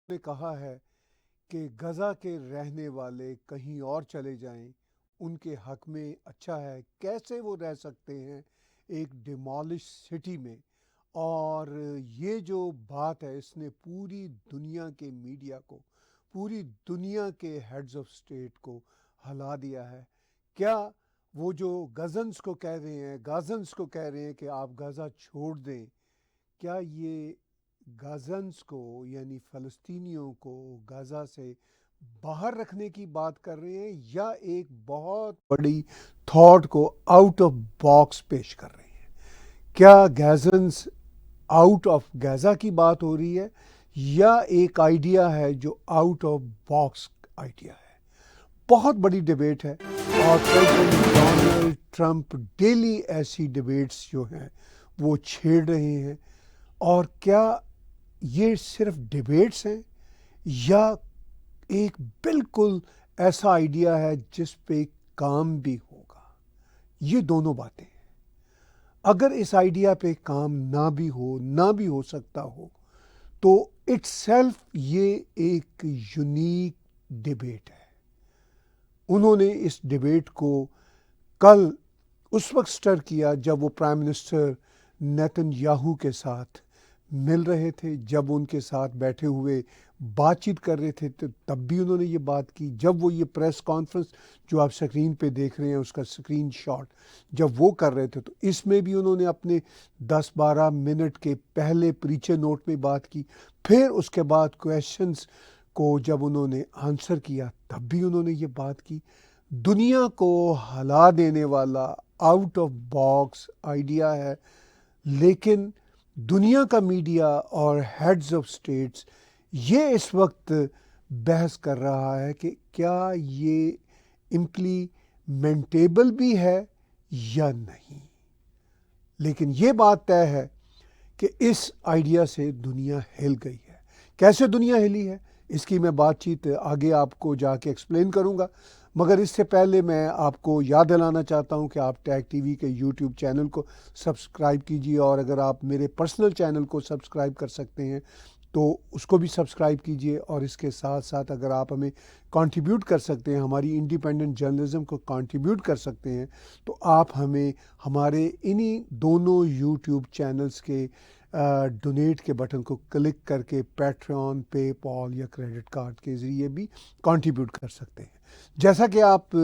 نے کہا ہے کہ غزہ کے رہنے والے کہیں اور چلے جائیں، ان کے حق میں اچھا ہے۔ کیسے وہ رہ سکتے ہیں ایک ڈیمالش سٹی میں؟ اور یہ جو بات ہے اس نے پوری دنیا کے میڈیا کو، پوری دنیا کے ہیڈز آف اسٹیٹ کو ہلا دیا ہے۔ کیا وہ جو غازنز کو کہہ رہے ہیں کہ آپ غزہ چھوڑ دیں، کیا یہ غازنز کو یعنی فلسطینیوں کو غزہ سے باہر رکھنے کی بات کر رہے ہیں، یا ایک بہت بڑی تھاٹ کو آؤٹ آف باکس پیش کر رہے ہیں؟ کیا غازنز آؤٹ آف غزہ کی بات ہو رہی ہے، یا ایک آئیڈیا ہے جو آؤٹ آف باکس آئیڈیا ہے؟ بہت بڑی ڈیبیٹ ہے، اور پریزیڈنٹ ڈونلڈ ٹرمپ ڈیلی ایسی ڈیبیٹس جو ہیں وہ چھیڑ رہے ہیں۔ اور کیا یہ صرف ڈیبیٹس ہیں، یا ایک بالکل ایسا آئیڈیا ہے جس پہ کام بھی ہوگا؟ یہ دونوں باتیں ہیں۔ اگر اس آئیڈیا پہ کام نہ بھی ہو سکتا ہو تو اٹ سیلف یہ ایک یونیک ڈیبیٹ ہے۔ انہوں نے اس ڈیبیٹ کو کل اس وقت سٹر کیا جب وہ پرائم منسٹر نیتن یاہو کے ساتھ مل رہے تھے، جب ان کے ساتھ بیٹھے ہوئے بات چیت کر رہے تھے، تو تب بھی انہوں نے یہ بات کی۔ جب وہ یہ پریس کانفرنس جو آپ سکرین پہ دیکھ رہے ہیں اس کا سکرین شاٹ جب وہ کر رہے تھے، تو اس میں بھی انہوں نے اپنے 10-12 منٹ کے پہلے پریچے نوٹ میں بات کی۔ پھر اس کے بعد کویشچنز کو جب انہوں نے آنسر کیا تب بھی انہوں نے یہ بات کی۔ دنیا کو ہلا دینے والا آؤٹ آف باکس آئیڈیا ہے، لیکن دنیا کا میڈیا اور ہیڈز آف اسٹیٹس یہ اس وقت بحث کر رہا ہے کہ کیا یہ امپلیمنٹیبل بھی ہے یا نہیں۔ لیکن یہ بات طے ہے کہ اس آئیڈیا سے دنیا ہل گئی ہے۔ کیسے دنیا ہلی ہے اس کی میں بات چیت آگے آپ کو جا کے ایکسپلین کروں گا، مگر اس سے پہلے میں آپ کو یاد دلانا چاہتا ہوں کہ آپ ٹیگ ٹی وی کے یوٹیوب چینل کو سبسکرائب کیجیے، اور اگر آپ میرے پرسنل چینل کو سبسکرائب کر سکتے ہیں تو اس کو بھی سبسکرائب کیجیے، اور اس کے ساتھ ساتھ اگر آپ ہمیں کنٹریبیوٹ کر سکتے ہیں، ہماری انڈیپینڈنٹ جرنلزم کو کنٹریبیوٹ کر سکتے ہیں، تو آپ ہمیں ہمارے انہی دونوں یوٹیوب چینلز کے ڈونیٹ کے بٹن کو کلک کر کے پیٹریون، پے پال یا کریڈٹ کارڈ کے ذریعے بھی کنٹریبیوٹ کر سکتے ہیں۔ جیسا کہ آپ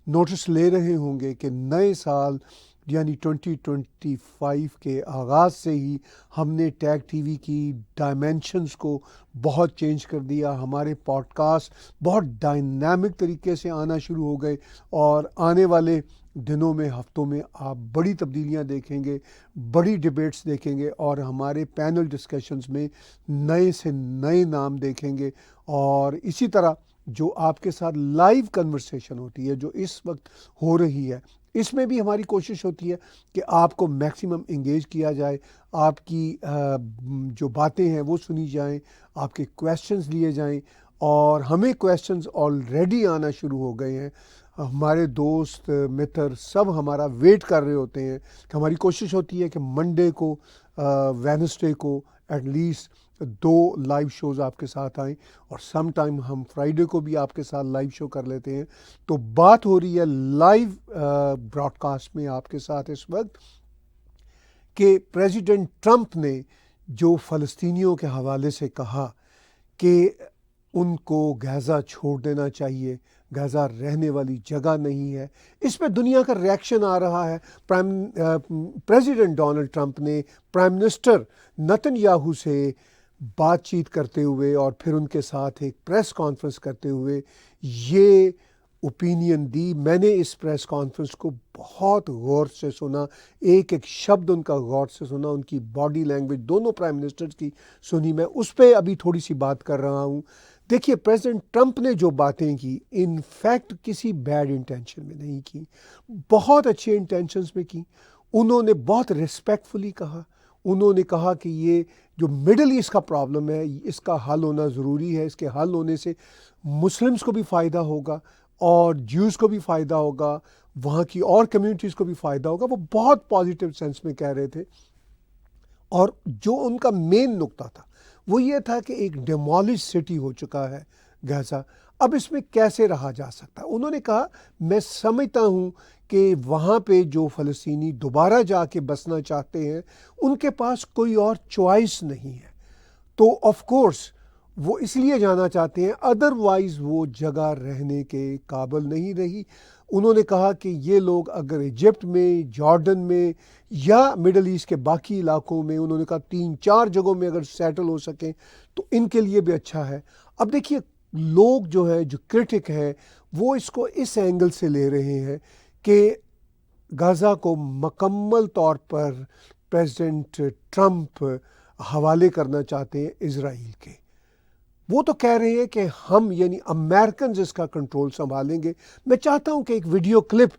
نوٹس لے رہے ہوں گے کہ نئے سال یعنی 2025 کے آغاز سے ہی ہم نے ٹیگ ٹی وی کی ڈائمینشنز کو بہت چینج کر دیا۔ ہمارے پوڈ کاسٹ بہت ڈائنامک طریقے سے آنا شروع ہو گئے، اور آنے والے دنوں میں، ہفتوں میں آپ بڑی تبدیلیاں دیکھیں گے، بڑی ڈیبیٹس دیکھیں گے، اور ہمارے پینل ڈسکشنز میں نئے سے نئے نام دیکھیں گے۔ اور اسی طرح جو آپ کے ساتھ لائیو کنورسیشن ہوتی ہے جو اس وقت ہو رہی ہے، اس میں بھی ہماری کوشش ہوتی ہے کہ آپ کو میکسیمم انگیج کیا جائے، آپ کی جو باتیں ہیں وہ سنی جائیں، آپ کے کویسچنز لیے جائیں۔ اور ہمیں کویسچنز آلریڈی آنا شروع ہو گئے ہیں، ہمارے دوست متر سب ہمارا ویٹ کر رہے ہوتے ہیں کہ ہماری کوشش ہوتی ہے کہ منڈے کو، وینسڈے کو ایٹ لیسٹ 2 لائیو شوز آپ کے ساتھ آئیں، اور سم ٹائم ہم فرائیڈے کو بھی آپ کے ساتھ لائیو شو کر لیتے ہیں۔ تو بات ہو رہی ہے لائیو براڈ کاسٹ میں آپ کے ساتھ اس وقت کہ پریزیڈنٹ ٹرمپ نے جو فلسطینیوں کے حوالے سے کہا کہ ان کو غزہ چھوڑ دینا چاہیے، غزہ رہنے والی جگہ نہیں ہے، اس پہ دنیا کا ریئیکشن آ رہا ہے۔ پریزیڈنٹ ڈونلڈ ٹرمپ نے پرائم منسٹر نیتن یاہو سے بات چیت کرتے ہوئے اور پھر ان کے ساتھ ایک پریس کانفرنس کرتے ہوئے یہ اوپینین دی۔ میں نے اس پریس کانفرنس کو بہت غور سے سنا، ایک ایک شبد ان کا غور سے سنا، ان کی باڈی لینگویج دونوں پرائم منسٹرز کی سنی۔ میں اس پہ ابھی تھوڑی سی بات کر رہا ہوں۔ دیکھیے، پریزیڈنٹ ٹرمپ نے جو باتیں کی ان فیکٹ کسی بیڈ انٹینشن میں نہیں کی، بہت اچھے انٹینشنز میں کی۔ انہوں نے بہت ریسپیکٹفلی کہا، انہوں نے کہا کہ یہ جو مڈل ایسٹ کا پرابلم ہے اس کا حل ہونا ضروری ہے، اس کے حل ہونے سے مسلمز کو بھی فائدہ ہوگا اور جیوز کو بھی فائدہ ہوگا، وہاں کی اور کمیونٹیز کو بھی فائدہ ہوگا۔ وہ بہت پازیٹیو سینس میں کہہ رہے تھے، اور جو ان کا مین نقطہ تھا وہ یہ تھا کہ ایک ڈیمولش سٹی ہو چکا ہے غزہ، اب اس میں کیسے رہا جا سکتا ہے؟ انہوں نے کہا میں سمجھتا ہوں کہ وہاں پہ جو فلسطینی دوبارہ جا کے بسنا چاہتے ہیں ان کے پاس کوئی اور چوائس نہیں ہے، تو آف کورس وہ اس لیے جانا چاہتے ہیں، ادروائز وہ جگہ رہنے کے قابل نہیں رہی۔ انہوں نے کہا کہ یہ لوگ اگر ایجپٹ میں، جارڈن میں یا مڈل ایسٹ کے باقی علاقوں میں، انہوں نے کہا 3-4 جگہوں میں اگر سیٹل ہو سکیں تو ان کے لیے بھی اچھا ہے۔ اب دیکھیے لوگ جو ہیں، جو کرٹک ہیں، وہ اس کو اس اینگل سے لے رہے ہیں کہ غزہ کو مکمل طور پر پریزیڈنٹ ٹرمپ حوالے کرنا چاہتے ہیں اسرائیل کے۔ وہ تو کہہ رہے ہیں کہ ہم یعنی امریکنز اس کا کنٹرول سنبھالیں گے۔ میں چاہتا ہوں کہ ایک ویڈیو کلپ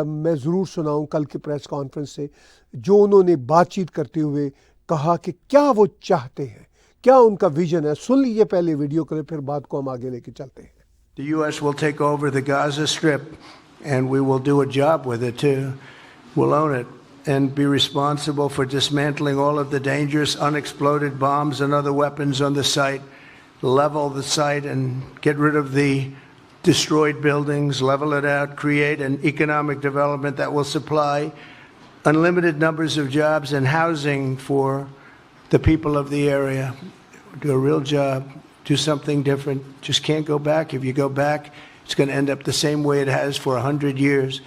میں ضرور سناؤں کل کی پریس کانفرنس سے، جو انہوں نے بات چیت کرتے ہوئے کہا کہ کیا وہ چاہتے ہیں، کیا ان کا ویژن ہے۔ سن لیجیے پہلے ویڈیو کلپ، پھر بات کو ہم آگے لے کے چلتے ہیں۔ The U.S. will take over the Gaza Strip, and we will do a job with it too. We'll own it and be responsible for dismantling all of the dangerous unexploded bombs and other weapons on the site, level the site and get rid of the destroyed buildings, level it out, create an economic development that will supply unlimited numbers of jobs and housing for the people of the area. Do a real job. Do something different. Just can't go back. If you go back, it's going to end up the same way it has for 100 years.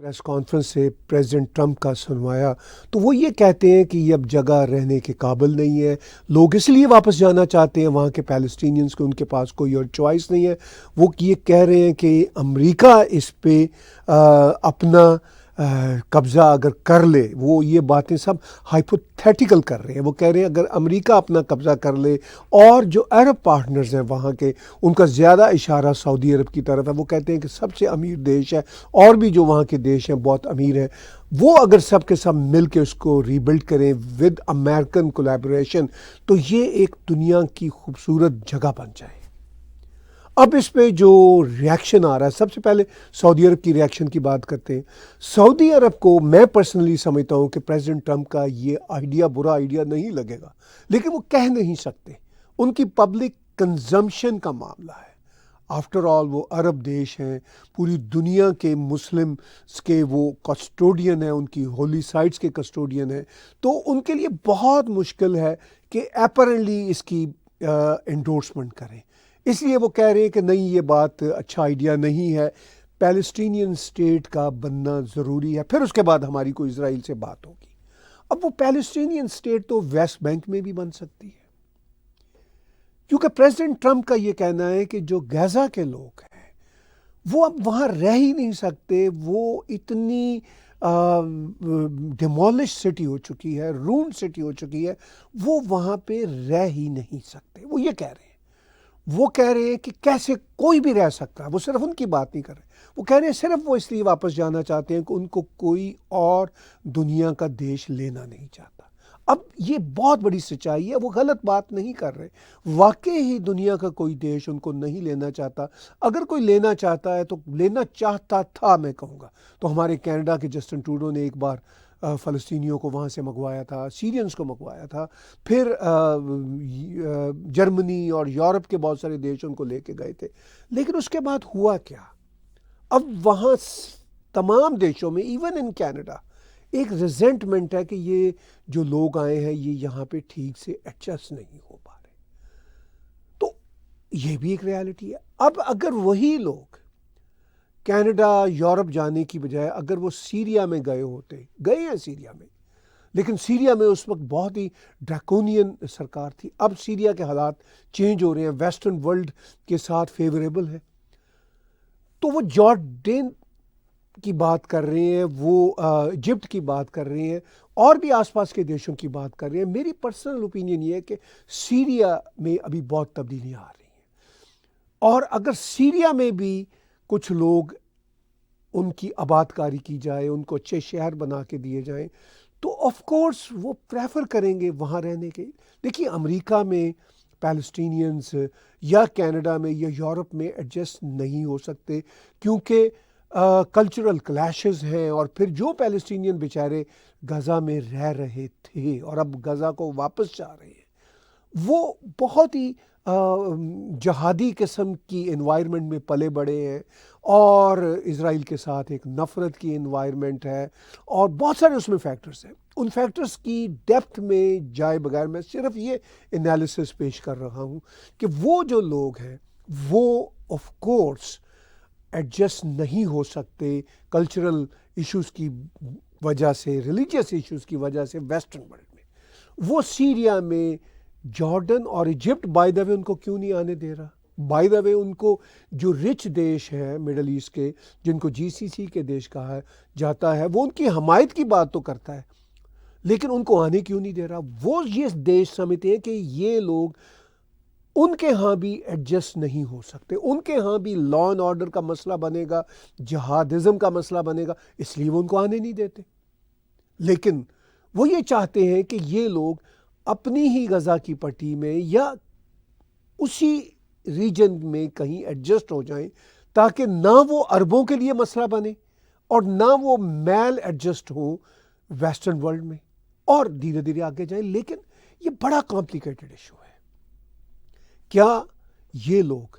Press conference سے president Trump کا سنوایا تو وہ یہ کہتے ہیں کہ یہ اب جگہ رہنے کے قابل نہیں ہے، لوگ اس لیے واپس جانا چاہتے ہیں وہاں کے پیلسٹینینز کو، ان کے پاس کوئی اور چوائس نہیں ہے۔ وہ یہ کہہ رہے ہیں کہ امریکہ اس پہ اپنا قبضہ اگر کر لے، وہ یہ باتیں سب ہائپوتھیٹیکل کر رہے ہیں۔ وہ کہہ رہے ہیں اگر امریکہ اپنا قبضہ کر لے اور جو عرب پارٹنرز ہیں وہاں کے، ان کا زیادہ اشارہ سعودی عرب کی طرف ہے، وہ کہتے ہیں کہ سب سے امیر دیش ہے، اور بھی جو وہاں کے دیش ہیں بہت امیر ہیں، وہ اگر سب کے سب مل کے اس کو ری بلڈ کریں ود امریکن کولیبریشن تو یہ ایک دنیا کی خوبصورت جگہ بن جائے۔ اب اس پہ جو ریاکشن آ رہا ہے، سب سے پہلے سعودی عرب کی ریاکشن کی بات کرتے ہیں۔ سعودی عرب کو میں پرسنلی سمجھتا ہوں کہ پریزیڈنٹ ٹرمپ کا یہ آئیڈیا برا آئیڈیا نہیں لگے گا، لیکن وہ کہہ نہیں سکتے، ان کی پبلک کنزمپشن کا معاملہ ہے۔ آفٹر آل وہ عرب دیش ہیں، پوری دنیا کے مسلمس کے وہ کسٹوڈین ہیں، ان کی ہولی سائٹس کے کسٹوڈین ہیں، تو ان کے لیے بہت مشکل ہے کہ اپیرنٹلی اس کی انڈورسمنٹ کریں۔ اس لیے وہ کہہ رہے ہیں کہ نہیں، یہ بات اچھا آئیڈیا نہیں ہے، پیلسٹینین اسٹیٹ کا بننا ضروری ہے، پھر اس کے بعد ہماری کوئی اسرائیل سے بات ہوگی۔ اب وہ پیلسٹینین اسٹیٹ تو ویسٹ بینک میں بھی بن سکتی ہے، کیونکہ پریزیڈنٹ ٹرمپ کا یہ کہنا ہے کہ جو غزہ کے لوگ ہیں وہ اب وہاں رہ ہی نہیں سکتے، وہ اتنی ڈیمولش سٹی ہو چکی ہے، رون سٹی ہو چکی ہے، وہ وہاں پہ رہ ہی نہیں سکتے۔ وہ یہ کہہ رہے ہیں، وہ کہہ رہے ہیں کہ کیسے کوئی بھی رہ سکتا ہے، وہ صرف ان کی بات نہیں کر رہے، وہ کہہ رہے ہیں صرف وہ اس لیے واپس جانا چاہتے ہیں کہ ان کو کوئی اور دنیا کا دیش لینا نہیں چاہتا۔ اب یہ بہت بڑی سچائی ہے، وہ غلط بات نہیں کر رہے، واقعی ہی دنیا کا کوئی دیش ان کو نہیں لینا چاہتا۔ اگر کوئی لینا چاہتا ہے تو لینا چاہتا تھا، میں کہوں گا تو ہمارے کینیڈا کے جسٹن ٹروڈو نے ایک بار فلسطینیوں کو وہاں سے منگوایا تھا، سیرینز کو منگوایا تھا، پھر جرمنی اور یورپ کے بہت سارے دیش ان کو لے کے گئے تھے، لیکن اس کے بعد ہوا کیا؟ اب وہاں تمام دیشوں میں، ایون ان کینیڈا، ایک ریزنٹمنٹ ہے کہ یہ جو لوگ آئے ہیں یہ یہاں پہ ٹھیک سے ایڈجسٹ نہیں ہو پا رہے، تو یہ بھی ایک ریالٹی ہے۔ اب اگر وہی لوگ کینیڈا، یورپ جانے کی بجائے اگر وہ سیریا میں گئے ہوتے، گئے ہیں سیریا میں، لیکن سیریا میں اس وقت بہت ہی ڈریکونین سرکار تھی، اب سیریا کے حالات چینج ہو رہے ہیں، ویسٹرن ورلڈ کے ساتھ فیوریبل ہے، تو وہ جارڈین کی بات کر رہے ہیں، وہ ایجپٹ کی بات کر رہے ہیں، اور بھی آس پاس کے دیشوں کی بات کر رہے ہیں۔ میری پرسنل اوپینین یہ ہے کہ سیریا میں ابھی بہت تبدیلیاں آ رہی ہیں، اور اگر سیریا میں بھی کچھ لوگ ان کی آباد کاری کی جائے، ان کو اچھے شہر بنا کے دیے جائیں، تو آف کورس وہ پریفر کریں گے وہاں رہنے کے۔ دیکھیے امریکہ میں پیلسٹینینز یا کینیڈا میں یا یورپ میں ایڈجسٹ نہیں ہو سکتے، کیونکہ کلچرل کلیشز ہیں، اور پھر جو پیلسٹینین بیچارے غزہ میں رہ رہے تھے اور اب غزہ کو واپس جا رہے ہیں، وہ بہت ہی جہادی قسم کی انوائرمنٹ میں پلے بڑے ہیں، اور اسرائیل کے ساتھ ایک نفرت کی انوائرمنٹ ہے، اور بہت سارے اس میں فیکٹرز ہیں۔ ان فیکٹرز کی ڈیپتھ میں جائے بغیر میں صرف یہ انالیسس پیش کر رہا ہوں کہ وہ جو لوگ ہیں وہ آف کورس ایڈجسٹ نہیں ہو سکتے کلچرل ایشوز کی وجہ سے، ریلیجیس ایشوز کی وجہ سے ویسٹرن ورلڈ میں۔ وہ سیریا میں، جارڈن اور ایجپٹ بائی دا وے ان کو کیوں نہیں آنے دے رہا؟ بائی دا وے ان کو جو رچ دیش ہیں مڈل ایسٹ کے، جن کو جی سی سی کے دیش کہا جاتا ہے، وہ ان کی حمایت کی بات تو کرتا ہے، لیکن ان کو آنے کیوں نہیں دے رہا؟ وہ یہ دیش سمجھتے ہیں کہ یہ لوگ ان کے ہاں بھی ایڈجسٹ نہیں ہو سکتے، ان کے ہاں بھی لا اینڈ آرڈر کا مسئلہ بنے گا، جہادزم کا مسئلہ بنے گا، اس لیے وہ ان کو آنے نہیں دیتے۔ لیکن وہ یہ چاہتے ہیں کہ یہ لوگ اپنی ہی غزہ کی پٹی میں یا اسی ریجن میں کہیں ایڈجسٹ ہو جائیں، تاکہ نہ وہ عربوں کے لیے مسئلہ بنے اور نہ وہ میل ایڈجسٹ ہو ویسٹرن ورلڈ میں، اور دھیرے دھیرے آگے جائیں۔ لیکن یہ بڑا کمپلیکیٹڈ ایشو ہے۔ کیا یہ لوگ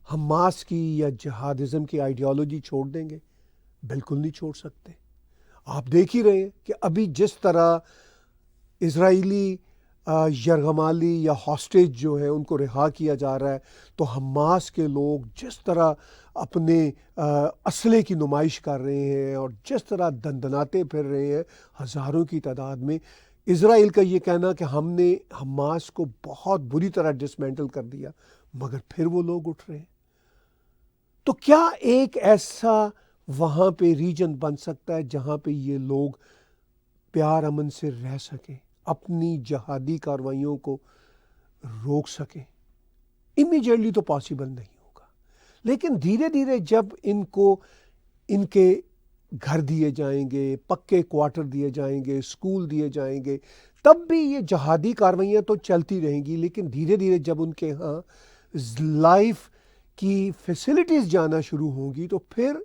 حماس کی یا جہادزم کی آئیڈیالوجی چھوڑ دیں گے؟ بالکل نہیں چھوڑ سکتے۔ آپ دیکھ ہی رہے ہیں کہ ابھی جس طرح اسرائیلی یرغمالی یا ہاسٹیج جو ہیں ان کو رہا کیا جا رہا ہے، تو حماس کے لوگ جس طرح اپنے اسلحے کی نمائش کر رہے ہیں اور جس طرح دندناتے پھر رہے ہیں ہزاروں کی تعداد میں، اسرائیل کا یہ کہنا کہ ہم نے حماس کو بہت بری طرح ڈسمینٹل کر دیا، مگر پھر وہ لوگ اٹھ رہے ہیں۔ تو کیا ایک ایسا وہاں پہ ریجن بن سکتا ہے جہاں پہ یہ لوگ پیار امن سے رہ سکیں، اپنی جہادی کارروائیوں کو روک سکیں؟ امیجیٹلی تو پاسبل نہیں ہوگا، لیکن دھیرے دھیرے جب ان کو ان کے گھر دیے جائیں گے، پکے کوارٹر دیے جائیں گے، اسکول دیے جائیں گے، تب بھی یہ جہادی کارروائیاں تو چلتی رہیں گی، لیکن دھیرے دھیرے جب ان کے ہاں لائف کی فیسلٹیز جانا شروع ہوں گی، تو پھر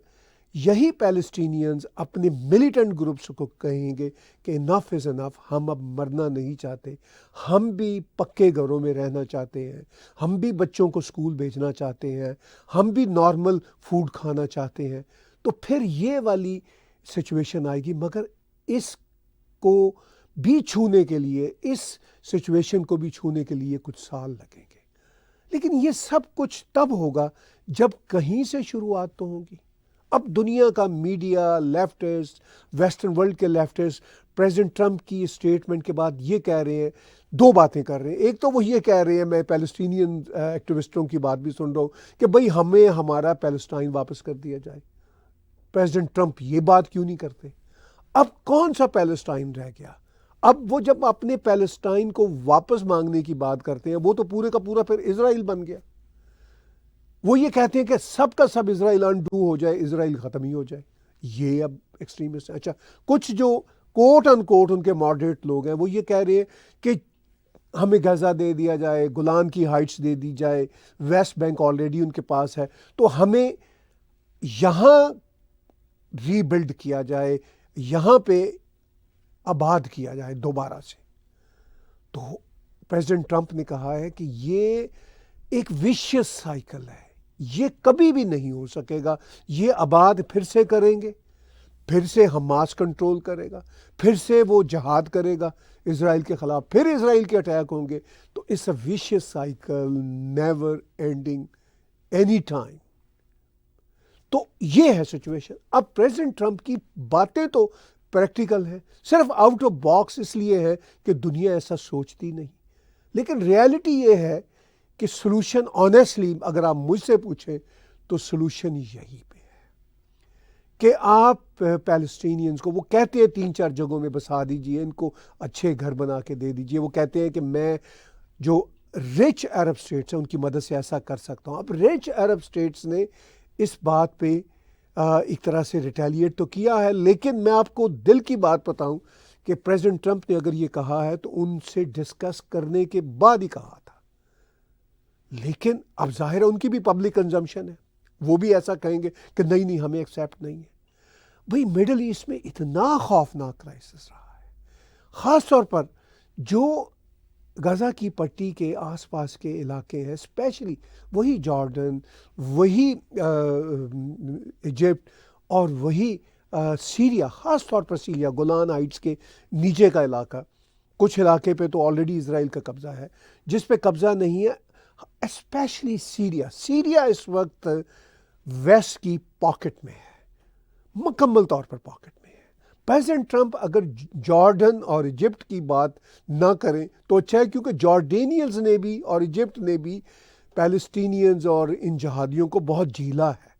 یہی پیلسٹینینز اپنے ملیٹنٹ گروپس کو کہیں گے کہ انف از انف، ہم اب مرنا نہیں چاہتے، ہم بھی پکے گھروں میں رہنا چاہتے ہیں، ہم بھی بچوں کو اسکول بھیجنا چاہتے ہیں، ہم بھی نارمل فوڈ کھانا چاہتے ہیں۔ تو پھر یہ والی سچویشن آئے گی، مگر اس کو بھی چھونے کے لیے، اس سچویشن کو بھی چھونے کے لیے کچھ سال لگیں گے۔ لیکن یہ سب کچھ تب ہوگا جب کہیں سے شروعات تو ہوگی۔ اب دنیا کا میڈیا، لیفٹسٹ، ویسٹرن ورلڈ کے لیفٹسٹ پریزیڈنٹ ٹرمپ کی اسٹیٹمنٹ کے بعد یہ کہہ رہے ہیں، دو باتیں کر رہے ہیں۔ ایک تو وہ یہ کہہ رہے ہیں، میں پیلسٹینین ایکٹیوسٹوں کی بات بھی سن رہا ہوں کہ بھئی ہمیں ہمارا پیلسٹائن واپس کر دیا جائے۔ پریزیڈنٹ ٹرمپ یہ بات کیوں نہیں کرتے؟ اب کون سا پیلسٹائن رہ گیا؟ اب وہ جب اپنے پیلسٹائن کو واپس مانگنے کی بات کرتے ہیں، وہ تو پورے کا پورا پھر اسرائیل بن گیا۔ وہ یہ کہتے ہیں کہ سب کا سب اسرائیل انڈو ہو جائے، اسرائیل ختم ہی ہو جائے۔ یہ اب ایکسٹریمسٹ ہیں۔ اچھا، کچھ جو کوٹ ان کوٹ ان کے ماڈریٹ لوگ ہیں، وہ یہ کہہ رہے ہیں کہ ہمیں غزہ دے دیا جائے، گولان کی ہائٹس دے دی جائے، ویسٹ بینک آلریڈی ان کے پاس ہے، تو ہمیں یہاں ری بلڈ کیا جائے، یہاں پہ آباد کیا جائے دوبارہ سے۔ تو پریزیڈنٹ ٹرمپ نے کہا ہے کہ یہ ایک ویشیس سائیکل ہے، یہ کبھی بھی نہیں ہو سکے گا۔ یہ آباد پھر سے کریں گے، پھر سے حماس کنٹرول کرے گا، پھر سے وہ جہاد کرے گا اسرائیل کے خلاف، پھر اسرائیل کے اٹیک ہوں گے۔ تو it's a vicious cycle, never ending any time. تو یہ ہے سچویشن۔ اب پریزیڈنٹ ٹرمپ کی باتیں تو پریکٹیکل ہیں، صرف آؤٹ آف باکس اس لیے ہے کہ دنیا ایسا سوچتی نہیں، لیکن ریالٹی یہ ہے کہ سلوشن آنیسٹلی اگر آپ مجھ سے پوچھیں تو سلوشن یہی پہ ہے کہ آپ پیلسٹینینز کو، وہ کہتے ہیں 3-4 جگہوں میں بسا دیجئے، ان کو اچھے گھر بنا کے دے دیجئے۔ وہ کہتے ہیں کہ میں جو رچ عرب سٹیٹس ہیں ان کی مدد سے ایسا کر سکتا ہوں۔ اب رچ عرب سٹیٹس نے اس بات پہ ایک طرح سے ریٹیلیٹ تو کیا ہے، لیکن میں آپ کو دل کی بات بتاؤں کہ پریزیڈنٹ ٹرمپ نے اگر یہ کہا ہے تو ان سے ڈسکس کرنے کے بعد ہی کہا تھا۔ لیکن اب ظاہر ہے ان کی بھی پبلک کنزمپشن ہے، وہ بھی ایسا کہیں گے کہ نہیں ہمیں ایکسیپٹ نہیں ہے. بھئی مڈل ایسٹ میں اتنا خوفناک کرائسس رہا ہے, خاص طور پر جو غزہ کی پٹی کے آس پاس کے علاقے ہیں, اسپیشلی وہی جارڈن, وہی ایجپٹ اور وہی سیریا, خاص طور پر سیریا, گولان ہائٹس کے نیچے کا علاقہ. کچھ علاقے پہ تو آلریڈی اسرائیل کا قبضہ ہے, جس پہ قبضہ نہیں ہے اسپیشلی سیریا. سیریا اس وقت ویسٹ کی پاکٹ میں ہے, مکمل طور پر پاکٹ میں ہے. پریزیڈنٹ ٹرمپ اگر جارڈن اور ایجپٹ کی بات نہ کریں تو اچھا ہے, کیونکہ جارڈینیلز نے بھی اور ایجپٹ نے بھی پیلسٹینینز اور ان جہادیوں کو بہت جھیلا ہے.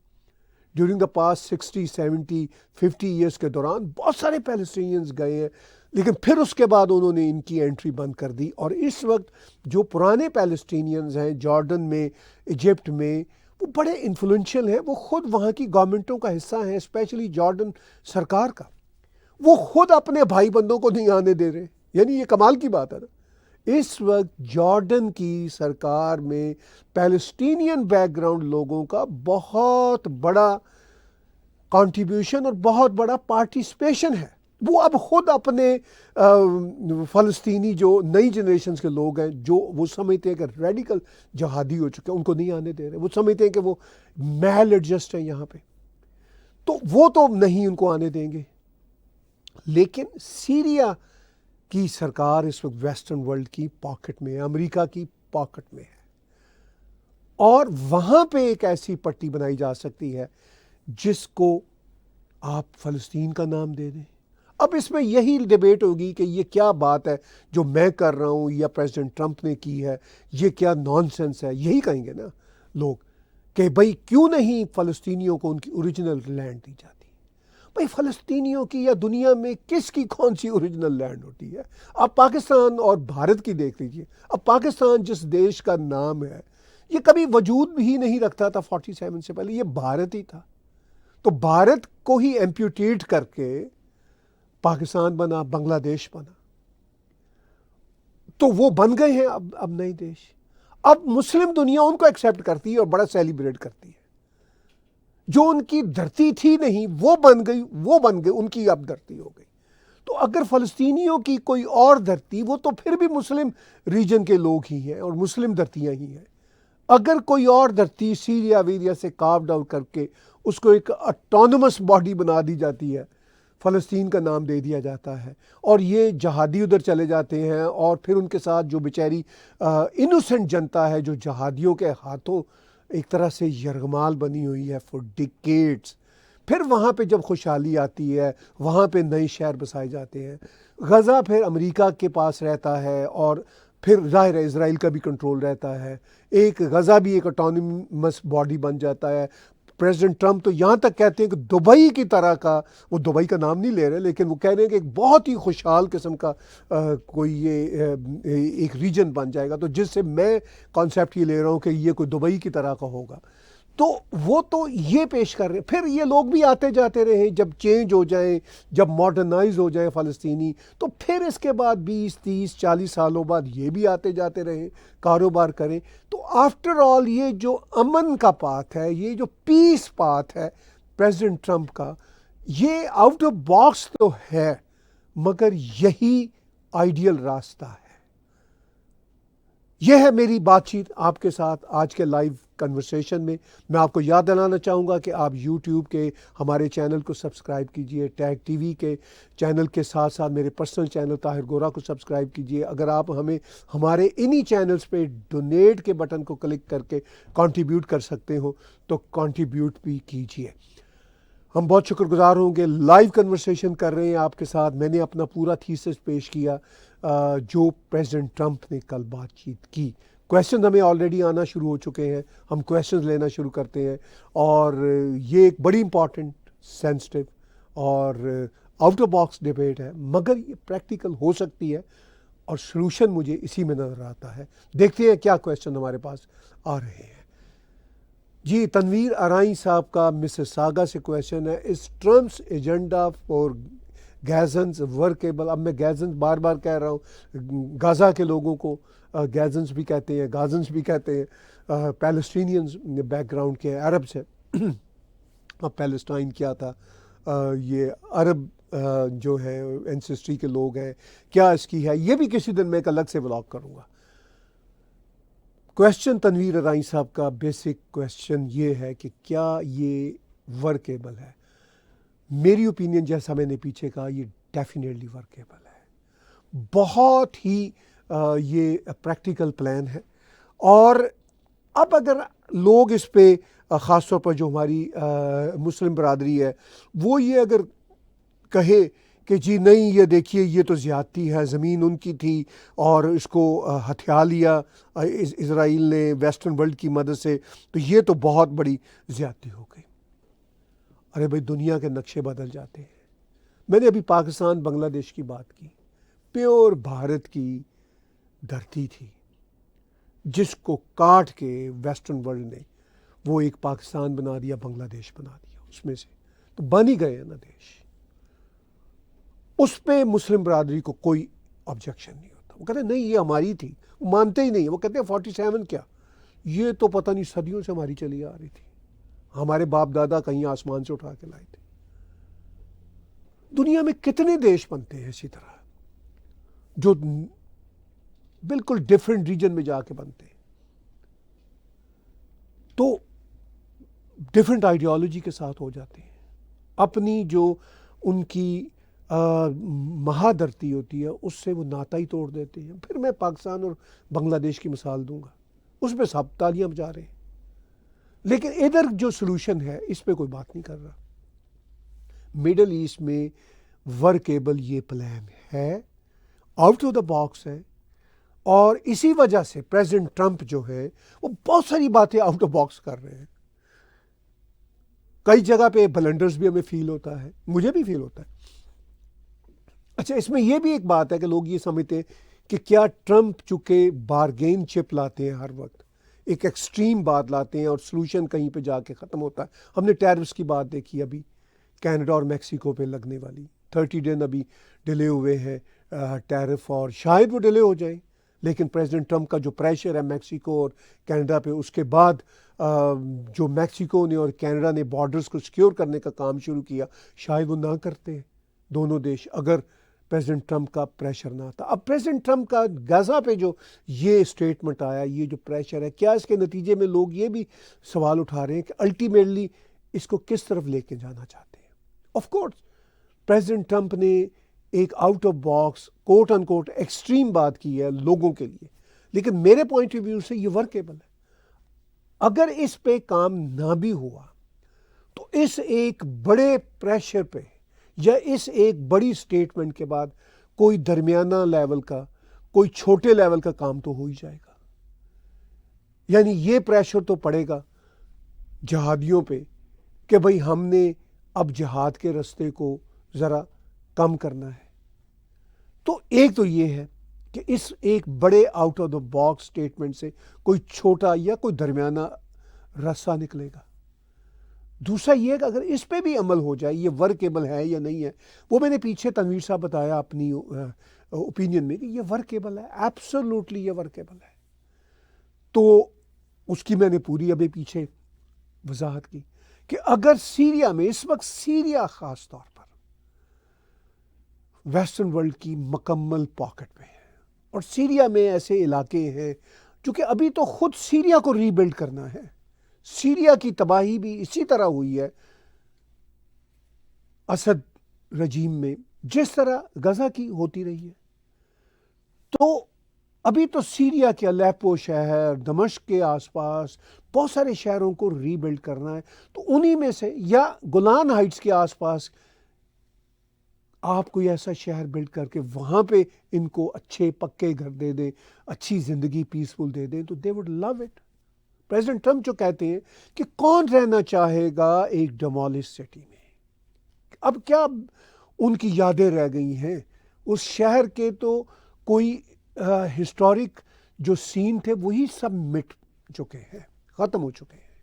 ڈیورنگ دا پاسٹ 60, 70, 50 ایئرس کے دوران بہت سارے پیلسٹینینز گئے ہیں, لیکن پھر اس کے بعد انہوں نے ان کی انٹری بند کر دی. اور اس وقت جو پرانے پیلسٹینینز ہیں جارڈن میں, ایجپٹ میں, وہ بڑے انفلوئنشل ہیں. وہ خود وہاں کی گورنمنٹوں کا حصہ ہیں, اسپیشلی جارڈن سرکار کا. وہ خود اپنے بھائی بندوں کو نہیں آنے دے رہے. یعنی یہ کمال کی بات ہے نا. اس وقت جارڈن کی سرکار میں پیلسٹینین بیک گراؤنڈ لوگوں کا بہت بڑا کنٹریبیوشن اور بہت بڑا پارٹیسپیشن ہے. وہ اب خود اپنے فلسطینی جو نئی جنریشنز کے لوگ ہیں, جو وہ سمجھتے ہیں کہ ریڈیکل جہادی ہو چکے ہیں, ان کو نہیں آنے دے رہے. وہ سمجھتے ہیں کہ وہ میل ایڈجسٹ ہیں یہاں پہ, تو وہ تو نہیں ان کو آنے دیں گے. لیکن سیریا کی سرکار اس وقت ویسٹرن ورلڈ کی پاکٹ میں ہے, امریکہ کی پاکٹ میں ہے, اور وہاں پہ ایک ایسی پٹی بنائی جا سکتی ہے جس کو آپ فلسطین کا نام دے دیں. اب اس میں یہی ڈیبیٹ ہوگی کہ یہ کیا بات ہے جو میں کر رہا ہوں یا پریزیڈنٹ ٹرمپ نے کی ہے, یہ کیا نان سینس ہے. یہی کہیں گے نا لوگ کہ بھئی کیوں نہیں فلسطینیوں کو ان کی اوریجنل لینڈ دی جاتی. بھئی فلسطینیوں کی یا دنیا میں کس کی کون سی اوریجنل لینڈ ہوتی ہے؟ آپ پاکستان اور بھارت کی دیکھ لیجئے. اب پاکستان جس دیش کا نام ہے, یہ کبھی وجود بھی نہیں رکھتا تھا 47 سے پہلے, یہ بھارت ہی تھا. تو بھارت کو ہی ایمپیوٹیٹ کر کے پاکستان بنا, بنگلہ دیش بنا, تو وہ بن گئے ہیں اب نئے دیش. اب مسلم دنیا ان کو ایکسیپٹ کرتی ہے اور بڑا سیلیبریٹ کرتی ہے. جو ان کی دھرتی تھی نہیں وہ بن گئی, ان کی اب دھرتی ہو گئی. تو اگر فلسطینیوں کی کوئی اور دھرتی, وہ تو پھر بھی مسلم ریجن کے لوگ ہی ہیں اور مسلم دھرتیاں ہی ہیں. اگر کوئی اور دھرتی سیریا ویریا سے کاروڈ آؤٹ کر کے اس کو ایک اٹانومس باڈی بنا دی جاتی ہے, فلسطین کا نام دے دیا جاتا ہے, اور یہ جہادی ادھر چلے جاتے ہیں, اور پھر ان کے ساتھ جو بیچاری انوسنٹ جنتا ہے جو جہادیوں کے ہاتھوں ایک طرح سے یرغمال بنی ہوئی ہے فور ڈیکیڈز, پھر وہاں پہ جب خوشحالی آتی ہے, وہاں پہ نئے شہر بسائے جاتے ہیں. غزہ پھر امریکہ کے پاس رہتا ہے, اور پھر ظاہر ہے اسرائیل کا بھی کنٹرول رہتا ہے. ایک غزہ بھی ایک اٹانومس باڈی بن جاتا ہے. پریزیڈنٹ ٹرمپ تو یہاں تک کہتے ہیں کہ دبئی کی طرح کا, وہ دبئی کا نام نہیں لے رہے, لیکن وہ کہہ رہے ہیں کہ ایک بہت ہی خوشحال قسم کا کوئی یہ ایک ریجن بن جائے گا. تو جس سے میں کانسیپٹ یہ لے رہا ہوں کہ یہ کوئی دبئی کی طرح کا ہوگا. تو وہ تو یہ پیش کر رہے ہیں. پھر یہ لوگ بھی آتے جاتے رہے, جب چینج ہو جائیں, جب ماڈرنائز ہو جائے فلسطینی, تو پھر اس کے بعد 20, 30, 40 سالوں بعد یہ بھی آتے جاتے رہے, کاروبار کریں. تو آفٹر آل یہ جو امن کا پاتھ ہے, یہ جو پیس پاتھ ہے پریزیڈنٹ ٹرمپ کا, یہ آؤٹ آف باکس تو ہے, مگر یہی آئیڈیل راستہ ہے. یہ ہے میری بات چیت آپ کے ساتھ آج کے لائیو کنورسیشن میں. میں آپ کو یاد دلانا چاہوں گا کہ آپ یوٹیوب کے ہمارے چینل کو سبسکرائب کیجئے, ٹیگ ٹی وی کے چینل کے ساتھ ساتھ میرے پرسنل چینل طاہر گورا کو سبسکرائب کیجئے. اگر آپ ہمیں ہمارے انہی چینلز پہ ڈونیٹ کے بٹن کو کلک کر کے کنٹریبیوٹ کر سکتے ہو تو کنٹریبیوٹ بھی کیجئے. ہم بہت شکر گزار ہوں گے. لائیو کنورسیشن کر رہے ہیں آپ کے ساتھ. میں نے اپنا پورا تھیسس پیش کیا جو پریزیڈنٹ ٹرمپ نے کل بات چیت کی. کویشچن ہمیں آلریڈی آنا شروع ہو چکے ہیں, ہم کویشچنز لینا شروع کرتے ہیں, اور یہ ایک بڑی امپورٹنٹ, سینسٹیو اور آؤٹ آف باکس ڈیبیٹ ہے, مگر یہ پریکٹیکل ہو سکتی ہے, اور سلوشن مجھے اسی میں نظر آتا ہے. دیکھتے ہیں کیا کویشچن ہمارے پاس آ رہے ہیں. جی, تنویر ارائیں صاحب کا مسیساگا سے کویشچن ہے, اس ٹرمپس ایجنڈا فور گیزنز ورکیبل. اب میں گیزنز بار بار کہہ رہا ہوں, غزہ کے لوگوں کو گیزنز بھی کہتے ہیں, گازنز بھی کہتے ہیں, پیلسٹینینز بیک گراؤنڈ کے عرب سے. اب پیلسٹائن کیا تھا، یہ عرب جو ہے اینسسٹری کے لوگ ہیں، کیا اس کی ہے، یہ بھی کسی دن میں ایک الگ سے ولاگ کروں گا۔ کویشچن تنویر ارائیں صاحب کا بیسک کویشچن یہ ہے کہ کیا یہ ورکیبل ہے؟ میری اوپینین جیسا میں نے پیچھے کہا، یہ ڈیفینیٹلی ورکیبل ہے، بہت ہی یہ پریکٹیکل پلان ہے۔ اور اب اگر لوگ اس پہ خاص طور پر جو ہماری مسلم برادری ہے وہ یہ اگر کہے کہ جی نہیں یہ دیکھیے یہ تو زیادتی ہے، زمین ان کی تھی اور اس کو ہتھیا لیا اسرائیل نے ویسٹرن ورلڈ کی مدد سے، تو یہ تو بہت بڑی زیادتی ہو گئی۔ ارے بھائی دنیا کے نقشے بدل جاتے ہیں۔ میں نے ابھی پاکستان بنگلہ دیش کی بات کی، پیور بھارت کی دھرتی تھی جس کو کاٹ کے ویسٹرن ورلڈ نے وہ ایک پاکستان بنا دیا، بنگلہ دیش بنا دیا، اس میں سے تو بن ہی گئے نا دیش۔ اس پہ مسلم برادری کو کوئی آبجیکشن نہیں ہوتا، وہ کہتے ہیں نہیں یہ ہماری تھی، وہ مانتے ہی نہیں، وہ کہتے ہیں 47 کیا، یہ تو پتہ نہیں صدیوں سے ہماری چلی آ رہی تھی، ہمارے باپ دادا کہیں آسمان سے اٹھا کے لائے تھے۔ دنیا میں کتنے دیش بنتے ہیں اسی طرح جو بالکل ڈیفرنٹ ریجن میں جا کے بنتے ہیں، تو ڈیفرنٹ آئیڈیالوجی کے ساتھ ہو جاتے ہیں، اپنی جو ان کی مہادرتی ہوتی ہے اس سے وہ ناتا ہی توڑ دیتے ہیں۔ پھر میں پاکستان اور بنگلہ دیش کی مثال دوں گا، اس پہ سب تالیاں بجا رہے ہیں، لیکن ادھر جو سلوشن ہے اس پہ کوئی بات نہیں کر رہا۔ مڈل ایسٹ میں ورکیبل یہ پلان ہے، آؤٹ آف دا باکس ہے، اور اسی وجہ سے پریزیڈنٹ ٹرمپ جو ہے وہ بہت ساری باتیں آؤٹ آف باکس کر رہے ہیں۔ کئی جگہ پہ بلنڈرز بھی ہمیں فیل ہوتا ہے، مجھے بھی فیل ہوتا ہے۔ اچھا اس میں یہ بھی ایک بات ہے کہ لوگ یہ سمجھتے ہیں کہ کیا ٹرمپ چونکہ بارگین چپ لاتے ہیں، ہر وقت ایک ایکسٹریم بات لاتے ہیں اور سلوشن کہیں پہ جا کے ختم ہوتا ہے۔ ہم نے ٹیرفس کی بات دیکھی ابھی کینیڈا اور میکسیکو پہ لگنے والی 30 دن ابھی ڈیلے ہوئے ہیں ٹیرف، اور شاید وہ ڈیلے ہو جائیں، لیکن پریزیڈنٹ ٹرمپ کا جو پریشر ہے میکسیکو اور کینیڈا پہ، اس کے بعد جو میکسیکو نے اور کینیڈا نے بارڈرز کو سیکیور کرنے کا کام شروع کیا، شاید وہ نہ کرتے دونوں دیش اگر پریزیڈنٹ ٹرمپ کا پریشر نہ تھا۔ اب پریزیڈنٹ ٹرمپ کا غزہ پہ جو یہ اسٹیٹمنٹ آیا، یہ جو پریشر ہے، کیا اس کے نتیجے میں لوگ یہ بھی سوال اٹھا رہے ہیں کہ الٹیمیٹلی اس کو کس طرف لے کے جانا چاہتے ہیں؟ آف کورس پریزیڈنٹ ٹرمپ نے ایک out of box quote unquote extreme بات کی ہے لوگوں کے لیے، لیکن میرے پوائنٹ آف ویو سے یہ ورکیبل ہے۔ اگر اس پہ کام نہ بھی ہوا تو اس ایک بڑے پریشر پہ یا اس ایک بڑی سٹیٹمنٹ کے بعد کوئی درمیانہ لیول کا، کوئی چھوٹے لیول کا کام تو ہو ہی جائے گا۔ یعنی یہ پریشر تو پڑے گا جہادیوں پہ کہ بھئی ہم نے اب جہاد کے رستے کو ذرا کم کرنا ہے۔ تو ایک تو یہ ہے کہ اس ایک بڑے out of the box statement سے کوئی چھوٹا یا کوئی درمیانہ رسہ نکلے گا۔ دوسرا یہ کہ اگر اس پہ بھی عمل ہو جائے، یہ ورکیبل ہے یا نہیں ہے، وہ میں نے پیچھے تنویر صاحب بتایا اپنی اوپینین میں کہ یہ ورکیبل ہے، ایبسولوٹلی یہ ورکیبل ہے۔ تو اس کی میں نے پوری ابھی پیچھے وضاحت کی کہ اگر سیریا میں اس وقت، سیریا خاص طور پر ویسٹرن ورلڈ کی مکمل پاکٹ میں ہے، اور سیریا میں ایسے علاقے ہیں جو کہ ابھی تو خود سیریا کو ری بلڈ کرنا ہے۔ سیریا کی تباہی بھی اسی طرح ہوئی ہے اسد رجیم میں جس طرح غزہ کی ہوتی رہی ہے۔ تو ابھی تو سیریا کے الیپو شہر، دمشق کے آس پاس بہت سارے شہروں کو ری بلڈ کرنا ہے، تو انہی میں سے یا گولان ہائٹس کے آس پاس آپ کوئی ایسا شہر بلڈ کر کے وہاں پہ ان کو اچھے پکے گھر دے دیں، اچھی زندگی پیسفل دے دیں، تو they would love it. President Trump جو کہتے ہیں کہ کون رہنا چاہے گا ایک ڈیمولش سٹی میں، اب کیا ان کی یادیں رہ گئی ہیں اس شہر کے؟ تو کوئی ہسٹورک جو سین تھے وہی سب مٹ چکے ہیں، ختم ہو چکے ہیں۔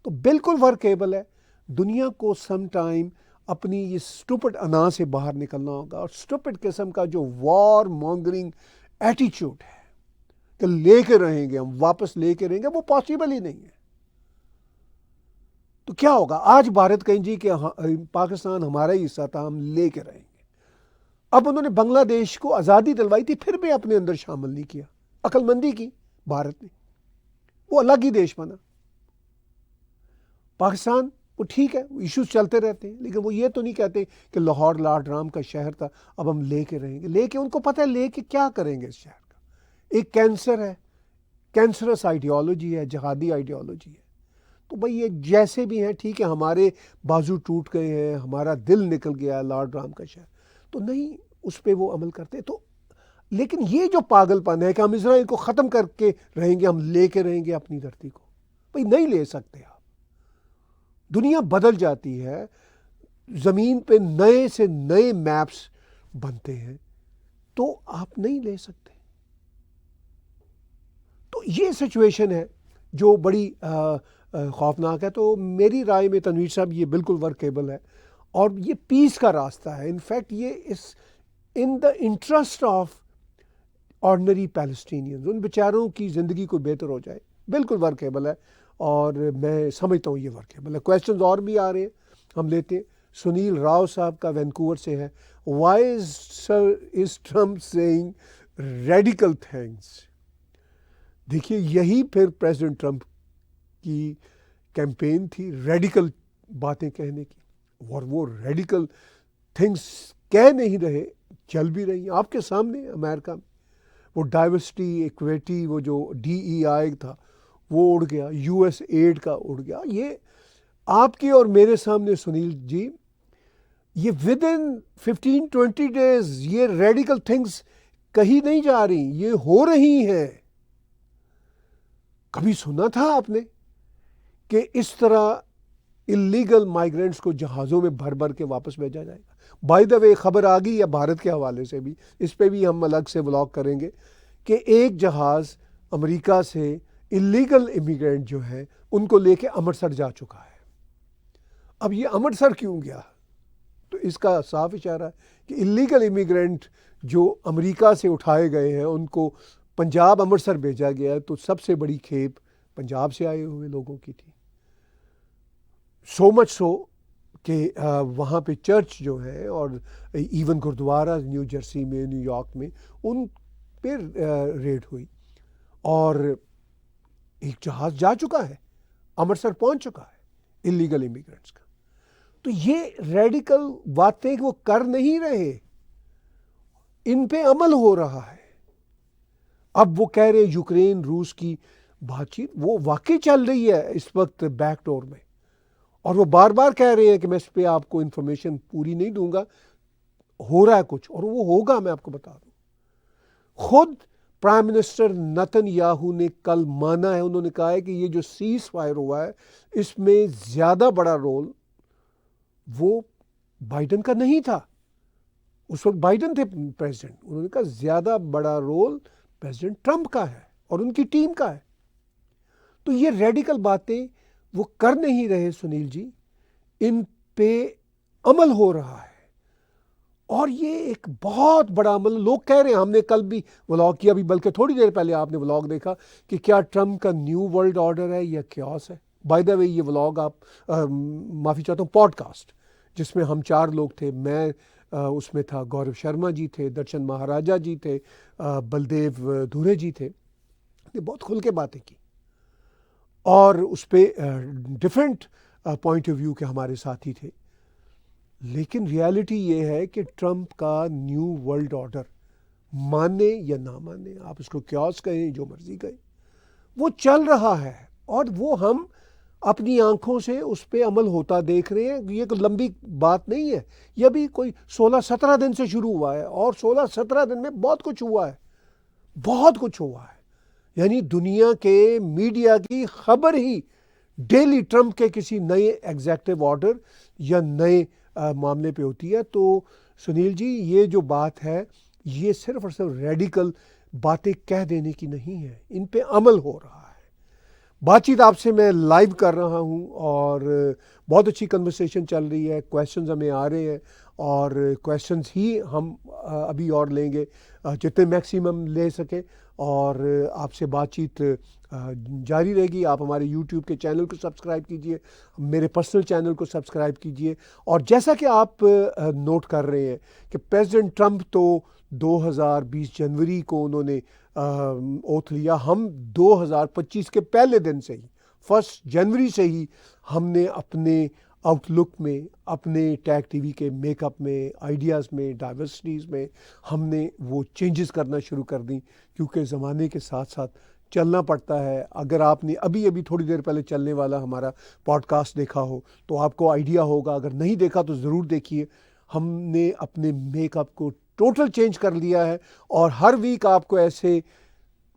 تو بالکل ورکیبل ہے۔ دنیا کو سم ٹائم اپنی یہ سٹوپڈ انا سے باہر نکلنا ہوگا، اور سٹوپڈ قسم کا جو وار مونگرنگ ایٹیچیوڈ ہے کہ لے کے رہیں گے ہم، واپس لے کے رہیں گے، وہ پاسبل ہی نہیں ہے۔ تو کیا ہوگا؟ آج بھارت کہیں جی کہ پاکستان ہمارا ہی حصہ تھا، ہم لے کے رہیں گے۔ اب انہوں نے بنگلہ دیش کو آزادی دلوائی تھی، پھر بھی اپنے اندر شامل نہیں کیا، عقل مندی کی بھارت نے، وہ الگ ہی دیش بنا۔ پاکستان وہ ٹھیک ہے، ایشوز چلتے رہتے ہیں، لیکن وہ یہ تو نہیں کہتے کہ لاہور لارڈ رام کا شہر تھا، اب ہم لے کے رہیں گے۔ لے کے ان کو پتہ ہے لے کے کیا کریں گے اس شہر کا۔ ایک کینسر ہے، کینسرس آئیڈیالوجی ہے، جہادی آئیڈیالوجی ہے۔ تو بھئی یہ جیسے بھی ہیں ٹھیک ہے، ہمارے بازو ٹوٹ گئے ہیں، ہمارا دل نکل گیا ہے لارڈ رام کا شہر، تو نہیں اس پہ وہ عمل کرتے۔ تو لیکن یہ جو پاگل پن ہے کہ ہم اسرائیل کو ختم کر کے رہیں گے، ہم لے کے رہیں گے اپنی دھرتی کو، بھئی نہیں لے سکتے آپ۔ دنیا بدل جاتی ہے، زمین پہ نئے سے نئے میپس بنتے ہیں، تو آپ نہیں لے سکتے۔ تو یہ سچویشن ہے جو بڑی خوفناک ہے۔ تو میری رائے میں تنویر صاحب یہ بالکل ورکیبل ہے، اور یہ پیس کا راستہ ہے۔ انفیکٹ یہ ان the interest of ordinary Palestinians, ان بیچاروں کی زندگی کو بہتر ہو جائے، بالکل ورکیبل ہے، اور میں سمجھتا ہوں یہ ورکیبل ہے۔ کویسچنز اور بھی آ رہے ہیں، ہم لیتے ہیں۔ سنیل راؤ صاحب کا وینکوور سے ہے، وائی از ٹرمپ سیئنگ ریڈیکل تھنگس؟ دیکھیے یہی پھر پریزیڈنٹ ٹرمپ کی کیمپین تھی، ریڈیکل باتیں کہنے کی، اور وہ ریڈیکل تھنگس کہہ نہیں رہے، چل بھی رہی ہیں آپ کے سامنے امریکہ میں۔ وہ ڈائیورسٹی ایکویٹی، وہ جو DEI تھا وہ اڑ گیا، US ایڈ کا اڑ گیا۔ یہ آپ کے اور میرے سامنے سنیل جی، یہ ود ان 15-20 days یہ ریڈیکل تھنگس کہیں نہیں جا رہی، یہ ہو رہی ہیں۔ کبھی سنا تھا آپ نے کہ اس طرح اللیگل مائیگرینٹس کو جہازوں میں بھر بھر کے واپس بھیجا جائے گا؟ بائی دا وے خبر آ گئی ہے بھارت کے حوالے سے بھی، اس پہ بھی ہم الگ سے ولاگ کریں گے، کہ ایک جہاز امریکہ سے اللیگل امیگرینٹ جو ہے ان کو لے کے امرتسر جا چکا ہے۔ اب یہ امرتسر کیوں گیا؟ تو اس کا صاف اشارہ ہے کہ اللیگل امیگرینٹ جو امریکہ سے اٹھائے گئے ہیں ان کو پنجاب امرتسر بھیجا گیا ہے، تو سب سے بڑی کھیپ پنجاب سے آئے ہوئے لوگوں کی تھی۔ سو مچ سو کہ وہاں پہ چرچ جو ہے اور ایون گردوارہ نیو جرسی میں، نیو یارک میں، ان پہ ریڈ ہوئی، اور ایک جہاز جا چکا ہے، امرتسر پہنچ چکا ہے اللیگل امیگرینٹس کا۔ تو یہ ریڈیکل باتیں وہ کر نہیں رہے، ان پہ عمل ہو رہا ہے۔ اب وہ کہہ رہے یوکرین روس کی بات چیت وہ واقعی چل رہی ہے اس وقت بیک ڈور میں، اور وہ بار بار کہہ رہے ہیں کہ میں اس پہ آپ کو انفارمیشن پوری نہیں دوں گا، ہو رہا ہے کچھ، اور وہ ہوگا، میں آپ کو بتا دوں۔ خود پرائم منسٹر نتن یاہو نے کل مانا ہے، انہوں نے کہا ہے کہ یہ جو سیز فائر ہوا ہے اس میں زیادہ بڑا رول وہ بائیڈن کا نہیں تھا، اس وقت بائیڈن تھے پریزیڈنٹ، انہوں نے کہا زیادہ بڑا رول پریزیڈنٹ ٹرمپ کا ہے اور ان کی ٹیم کا ہے۔ تو یہ ریڈیکل باتیں وہ کر نہیں رہے سنیل جی، ان پہ عمل ہو رہا ہے، اور یہ ایک بہت بڑا عمل۔ لوگ کہہ رہے ہیں، ہم نے کل بھی ولاگ کیا، بھی بلکہ تھوڑی دیر پہلے آپ نے ولاگ دیکھا، کہ کیا ٹرمپ کا نیو ورلڈ آرڈر ہے یا کیوس ہے۔ بائی دا وے یہ ولاگ آپ معافی چاہتا ہوں پوڈ کاسٹ، جس میں ہم 4 لوگ تھے، میں اس میں تھا، گورو شرما جی تھے، درشن مہاراجا جی تھے، بلدیو دھورے جی تھے، نے بہت کھل کے باتیں کی، اور اس پہ ڈفرینٹ پوائنٹ آف ویو کے ہمارے ساتھی تھے۔ لیکن ریالٹی یہ ہے کہ ٹرمپ کا نیو ورلڈ آرڈر، مانے یا نہ مانے، آپ اس کو کیوس کہیں، جو مرضی کہیں، وہ چل رہا ہے، اور وہ ہم اپنی آنکھوں سے اس پہ عمل ہوتا دیکھ رہے ہیں۔ یہ کوئی لمبی بات نہیں ہے، یہ بھی کوئی 16-17 دن سے شروع ہوا ہے، اور 16-17 دن میں بہت کچھ ہوا ہے، بہت کچھ ہوا ہے۔ یعنی دنیا کے میڈیا کی خبر ہی ڈیلی ٹرمپ کے کسی نئے ایگزیکٹو آرڈر یا نئے معاملے پہ ہوتی ہے۔ تو سنیل جی یہ جو بات ہے، یہ صرف اور صرف ریڈیکل باتیں کہہ دینے کی نہیں ہے، ان پہ عمل ہو رہا ہے۔ بات چیت آپ سے میں لائیو کر رہا ہوں، اور بہت اچھی کنورسیشن چل رہی ہے، کویسچنز ہمیں آ رہے ہیں، اور کویسچنز ہی ہم ابھی اور لیں گے جتنے میکسیمم لے سکیں۔ اور آپ سے بات چیت جاری رہے گی. آپ ہمارے یوٹیوب کے چینل کو سبسکرائب کیجئے, میرے پرسنل چینل کو سبسکرائب کیجئے. اور جیسا کہ آپ نوٹ کر رہے ہیں کہ پریزیڈنٹ ٹرمپ تو 2020 جنوری کو انہوں نے اوتھ لیا. ہم 2025 کے پہلے دن سے ہی 1 جنوری سے ہی ہم نے اپنے آؤٹ لک میں, اپنے ٹیگ ٹی وی کے میک اپ میں, آئیڈیاز میں, ڈائیورسٹیز میں ہم نے وہ چینجز کرنا شروع کر دیں, کیونکہ زمانے کے ساتھ ساتھ چلنا پڑتا ہے. اگر آپ نے ابھی تھوڑی دیر پہلے چلنے والا ہمارا پوڈ کاسٹ دیکھا ہو تو آپ کو آئیڈیا ہوگا, اگر نہیں دیکھا تو ضرور دیکھیے. ہم نے اپنے میک اپ کو ٹوٹل چینج کر لیا ہے, اور ہر ویک آپ کو ایسے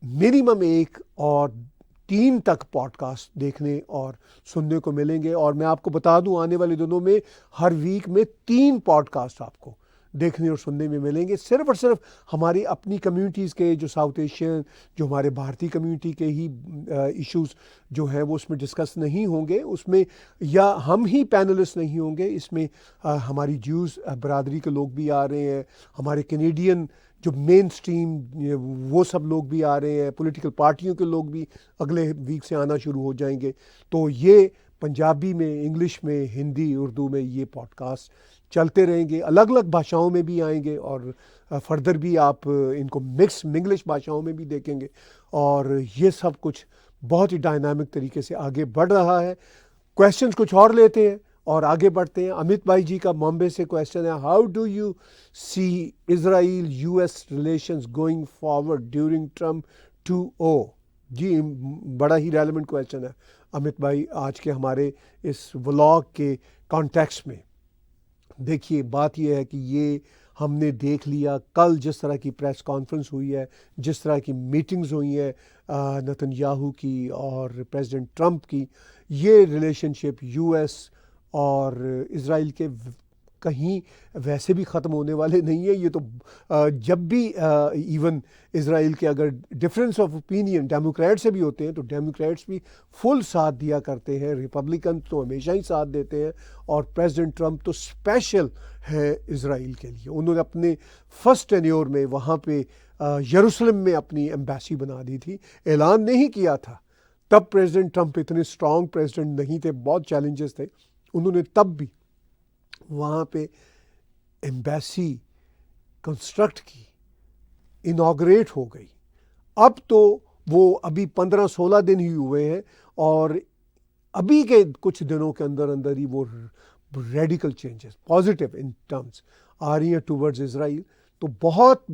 منیمم 1 اور 3 تک پوڈ کاسٹ دیکھنے اور سننے کو ملیں گے. اور میں آپ کو بتا دوں, آنے والے دنوں میں ہر ویک میں 3 پوڈ کاسٹ آپ کو دیکھنے اور سننے میں ملیں گے, صرف اور صرف ہماری اپنی کمیونٹیز کے, جو ساؤتھ ایشین, جو ہمارے بھارتی کمیونٹی کے ہی ایشوز جو ہیں وہ اس میں ڈسکس نہیں ہوں گے. اس میں یا ہم ہی پینلسٹ نہیں ہوں گے, اس میں ہماری جیوز برادری کے لوگ بھی آ رہے ہیں, ہمارے کینیڈین جو مین سٹریم وہ سب لوگ بھی آ رہے ہیں, پولیٹیکل پارٹیوں کے لوگ بھی اگلے ویک سے آنا شروع ہو جائیں گے. تو یہ پنجابی میں, انگلش میں, ہندی, اردو میں یہ پوڈ کاسٹ چلتے رہیں گے. الگ الگ بھاشاؤں میں بھی آئیں گے, اور فردر بھی آپ ان کو مکس منگلش بھاشاؤں میں بھی دیکھیں گے. اور یہ سب کچھ بہت ہی ڈائنامک طریقے سے آگے بڑھ رہا ہے. کویسچنز کچھ اور لیتے ہیں اور آگے بڑھتے ہیں. امت بھائی جی کا بامبے سے کویسچن ہے, how do you see Israel U S relations going forward during Trump 2.0؟ جی بڑا ہی ریلیونٹ کویسچن ہے امت بھائی آج کے ہمارے اس ولاگ کے کانٹیکسٹ میں. دیکھیے بات یہ ہے کہ یہ ہم نے دیکھ لیا کل جس طرح کی پریس کانفرنس ہوئی ہے, جس طرح کی میٹنگز ہوئی ہیں نتن یاہو کی اور پریزیڈنٹ ٹرمپ کی, یہ ریلیشن شپ یو ایس اور اسرائیل کے کہیں ویسے بھی ختم ہونے والے نہیں ہیں. یہ تو جب بھی ایون اسرائیل کے اگر ڈفرینس آف اوپینین ڈیموکریٹ سے بھی ہوتے ہیں تو ڈیموکریٹس بھی فل ساتھ دیا کرتے ہیں, ریپبلکن تو ہمیشہ ہی ساتھ دیتے ہیں, اور پریزیڈنٹ ٹرمپ تو اسپیشل ہیں اسرائیل کے لیے. انہوں نے اپنے فرسٹ ٹینیور میں وہاں پہ یروشلم میں اپنی ایمبیسی بنا دی تھی, اعلان نہیں کیا تھا. تب پریزیڈنٹ ٹرمپ اتنے اسٹرانگ پریزیڈنٹ نہیں تھے, بہت چیلنجز تھے. انہوں نے تب بھی وہاں پہ ایمبیسی کنسٹرکٹ کی, انوگریٹ ہو گئی. اب تو وہ ابھی 15-16 دن ہی ہوئے ہیں, اور ابھی کے کچھ دنوں کے اندر اندر ہی وہ radical changes positive in terms آ رہی ہیں ٹورڈز اسرائیل. تو بہت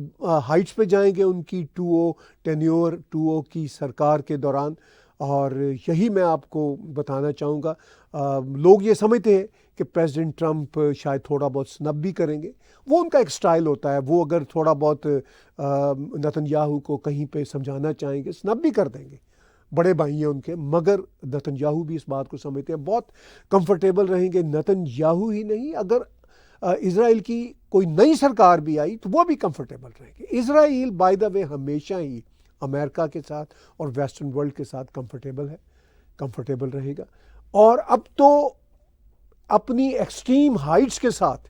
ہائٹس پہ جائیں گے ان کی 2.0 ٹینیور 2.0 کی سرکار کے دوران. اور یہی میں آپ کو بتانا چاہوں گا, لوگ یہ سمجھتے ہیں کہ پریزیڈنٹ ٹرمپ شاید تھوڑا بہت سنب بھی کریں گے, وہ ان کا ایک سٹائل ہوتا ہے. وہ اگر تھوڑا بہت نتن یاہو کو کہیں پہ سمجھانا چاہیں گے سنب بھی کر دیں گے, بڑے بھائی ہیں ان کے. مگر نتن یاہو بھی اس بات کو سمجھتے ہیں, بہت کمفرٹیبل رہیں گے. نتن یاہو ہی نہیں, اگر اسرائیل کی کوئی نئی سرکار بھی آئی تو وہ بھی کمفرٹیبل رہیں گے. اسرائیل بائی دا وے ہمیشہ ہی امریکہ کے ساتھ اور ویسٹرن ورلڈ کے ساتھ کمفرٹیبل رہے گا, اور اب تو اپنی ایکسٹریم ہائٹس کے ساتھ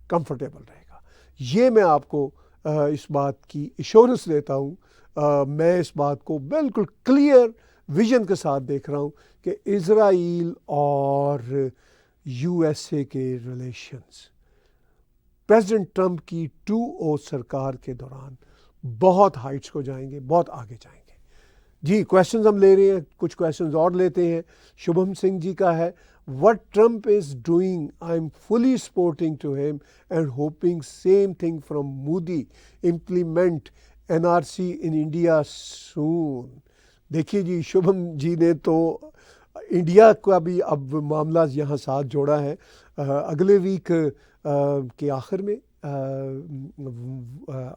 کمفرٹیبل رہے گا. یہ میں آپ کو اس بات کی ایشورنس دیتا ہوں. میں اس بات کو بالکل کلیئر ویژن کے ساتھ دیکھ رہا ہوں کہ اسرائیل اور یو ایس اے کے ریلیشنز پریزیڈنٹ ٹرمپ کی 2.0 سرکار کے دوران بہت ہائٹس کو جائیں گے, بہت آگے جائیں گے. جی کویسچنز ہم لے رہے ہیں, کچھ کویسچنز اور لیتے ہیں. شبھم سنگھ جی کا ہے, what Trump is doing, I'm fully supporting to him and hoping same thing from Modi, implement NRC in India soon. دیکھیے جی شبھم جی نے تو انڈیا کا بھی اب معاملہ یہاں ساتھ جوڑا ہے. اگلے ویک کے آخر میں